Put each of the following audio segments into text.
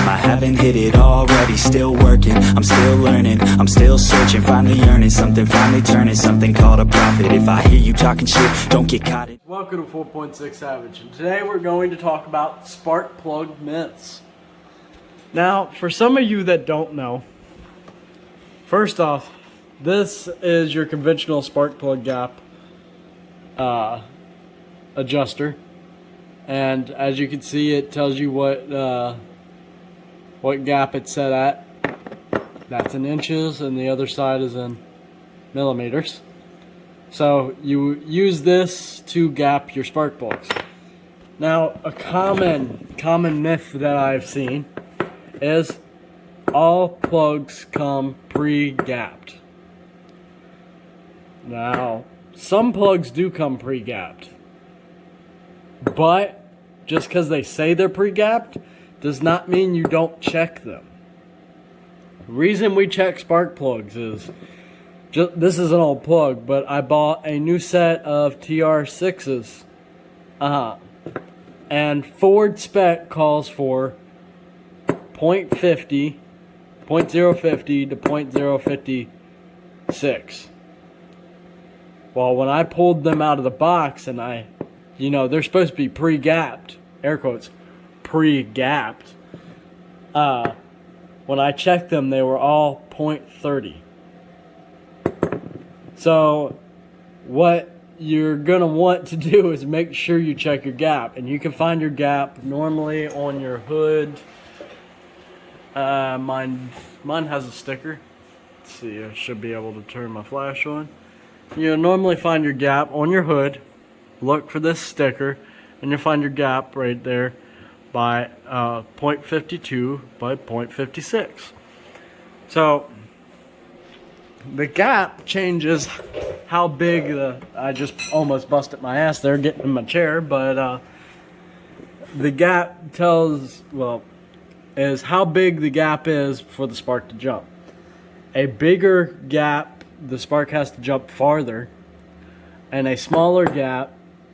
I haven't hit it already, still working, I'm still learning, I'm still searching, finally earning something, finally turning something called a profit. If I hear you talking shit, don't get caught in. Welcome to 4.6 Savage, and today we're going to talk about spark plug myths. Now, for some of you that don't know, first off, this is your conventional spark plug gap adjuster, and as you can see, it tells you what gap it's set at. That's in inches, and the other side is in millimeters. So you use this to gap your spark plugs. Now, a common myth that I've seen is all plugs come pre-gapped. Now, some plugs do come pre-gapped, but just because they say they're pre-gapped does not mean you don't check them. The reason we check spark plugs is, this is an old plug, but I bought a new set of TR6s, and Ford spec calls for 0.50 to 0.056. Well, when I pulled them out of the box, and they're supposed to be pre-gapped, air quotes, pre-gapped. When I checked them, they were all 0.30. So what you're going to want to do is make sure you check your gap. And you can find your gap normally on your hood. Mine has a sticker. Let's see, I should be able to turn my flash on. You'll normally find your gap on your hood. Look for this sticker, and you'll find your gap right there by 0.52 by 0.56. So the gap changes how big I just almost busted my ass there getting in my chair, but the gap is how big the gap is for the spark to jump. A bigger gap, the spark has to jump farther, and a smaller gap,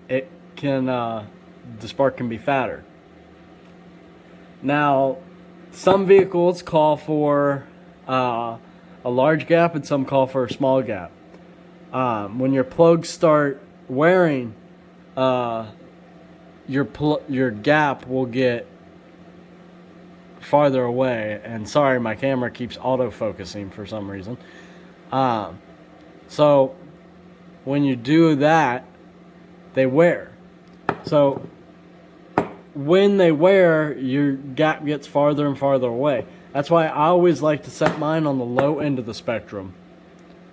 the spark can be fatter. Now, some vehicles call for a large gap, and some call for a small gap. When your plugs start wearing, your gap will get farther away. And sorry, my camera keeps auto-focusing for some reason. So when you do that, they wear. So when they wear, your gap gets farther and farther away. That's why I always like to set mine on the low end of the spectrum.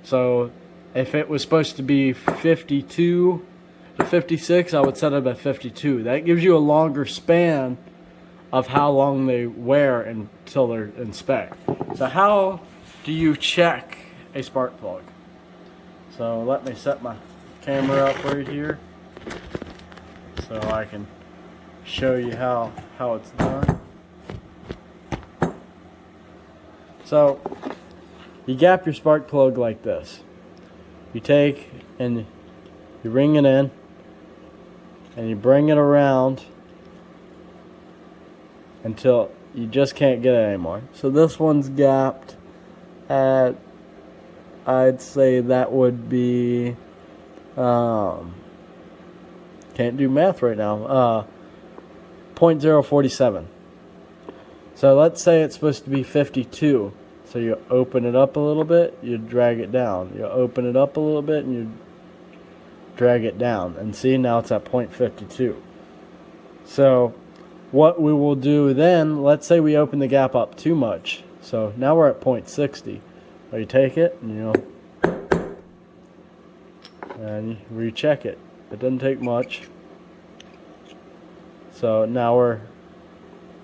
So if it was supposed to be 52 to 56, I would set it at 52. That gives you a longer span of how long they wear until they're in spec. So how do you check a spark plug? So let me set my camera up right here so I can show you how it's done. So you gap your spark plug like this. You take and you ring it in and you bring it around until you just can't get it anymore. So this one's gapped at, I'd say that would be, can't do math right now, 0.047. So let's say it's supposed to be 52. So you open it up a little bit, you drag it down. You open it up a little bit and you drag it down. And see, now it's at 0.52. So what we will do then, let's say we open the gap up too much. So now we're at 0.60. So you take it and you recheck it. It doesn't take much. So now we're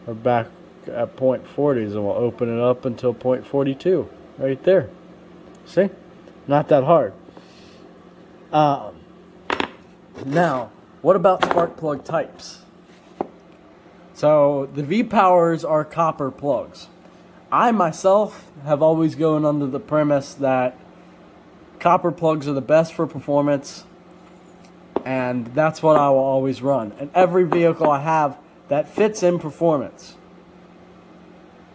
back at 0.40s, and we'll open it up until 0.42 right there. See? Not that hard. Now, what about spark plug types? So the V-Powers are copper plugs. I myself have always gone under the premise that copper plugs are the best for performance, and that's what I will always run. And every vehicle I have that fits in performance.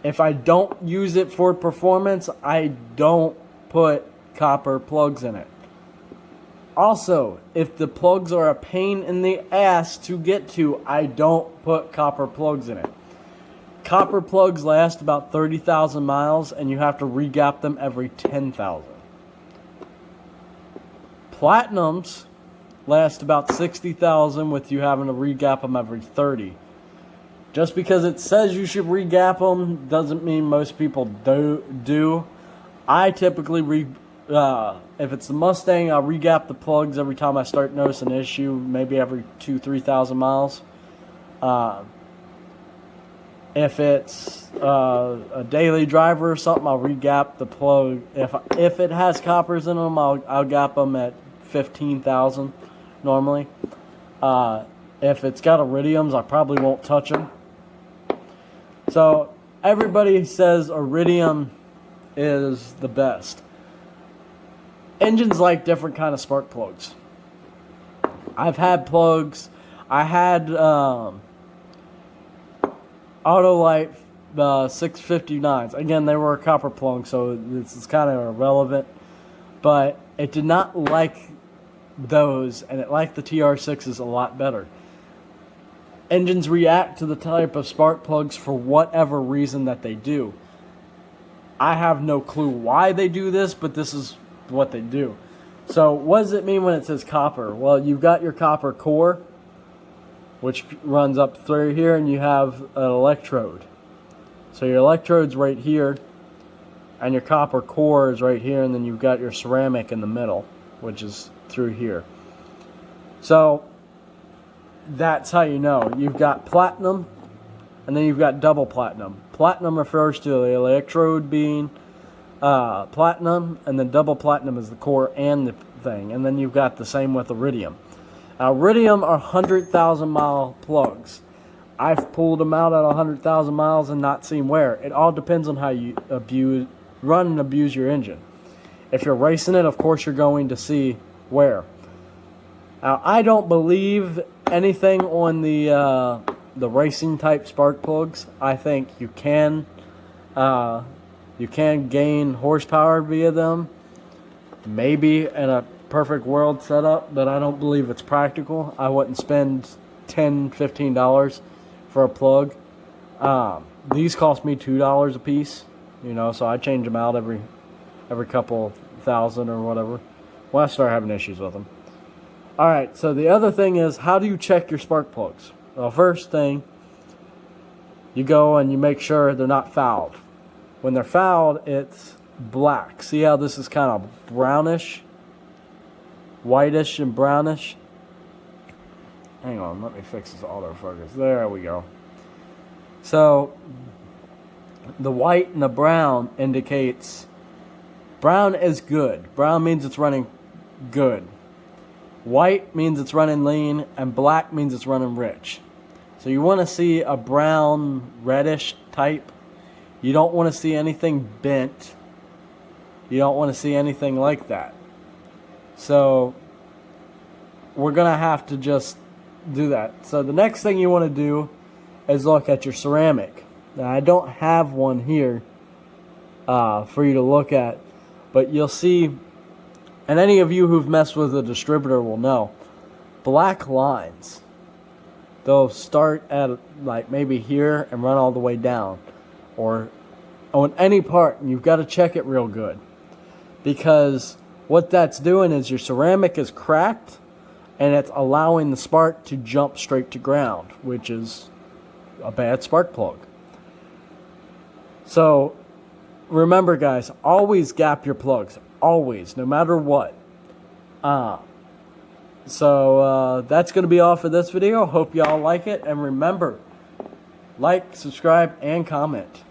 If I don't use it for performance, I don't put copper plugs in it. Also, if the plugs are a pain in the ass to get to, I don't put copper plugs in it. Copper plugs last about 30,000 miles, and you have to re-gap them every 10,000. Platinums last about 60,000 with you having to re-gap them every 30. Just because it says you should re-gap them doesn't mean most people do. I typically if it's the Mustang, I'll re-gap the plugs every time I start noticing an issue, maybe every 2,000-3,000 miles. If it's a daily driver or something, I'll re-gap the plug. If it has coppers in them, I'll gap them at 15,000 normally. If it's got iridiums, I probably won't touch them. So everybody says iridium is the best. Engines like different kind of spark plugs. I've had plugs. I had Autolite 659s. Again, they were a copper plug, so this is kind of irrelevant. But it did not like those, and it liked the TR6s a lot better. Engines react to the type of spark plugs for whatever reason that they do. I have no clue why they do this, but this is what they do. So what does it mean when it says copper? Well, you've got your copper core, which runs up through here, and you have an electrode. So your electrode's right here, and your copper core is right here, and then you've got your ceramic in the middle, which is through here. So that's how you know. You've got platinum, and then you've got double platinum. Platinum refers to the electrode being platinum, and then double platinum is the core and the thing. And then you've got the same with iridium. Iridium are 100,000 mile plugs. I've pulled them out at 100,000 miles and not seen wear. It all depends on how you run and abuse your engine. If you're racing it, of course you're going to see wear. Now, I don't believe anything on the racing type spark plugs. I think you can gain horsepower via them, maybe in a perfect world setup, but I don't believe it's practical. I wouldn't spend $10-15 for a plug. These cost me $2 a piece, so I change them out every couple thousand or whatever when I start having issues with them. All right, so the other thing is, how do you check your spark plugs? Well, first thing, you go and you make sure they're not fouled. When they're fouled, it's black. See how this is kind of brownish? Whitish and brownish? Hang on, let me fix this autofocus. There we go. So, the white and the brown indicates brown is good. Brown means it's running good. White means it's running lean, and black means it's running rich. So you want to see a brown, reddish type. You don't want to see anything bent. You don't want to see anything like that. So we're going to have to just do that. So the next thing you want to do is look at your ceramic. Now, I don't have one here for you to look at, but you'll see, and any of you who've messed with a distributor will know, black lines. They'll start at like maybe here and run all the way down, or on any part, and you've got to check it real good, because what that's doing is your ceramic is cracked and it's allowing the spark to jump straight to ground, which is a bad spark plug. So remember, guys, always gap your plugs. Always, no matter what. So that's going to be all for this video. Hope y'all like it. And remember, like, subscribe, and comment.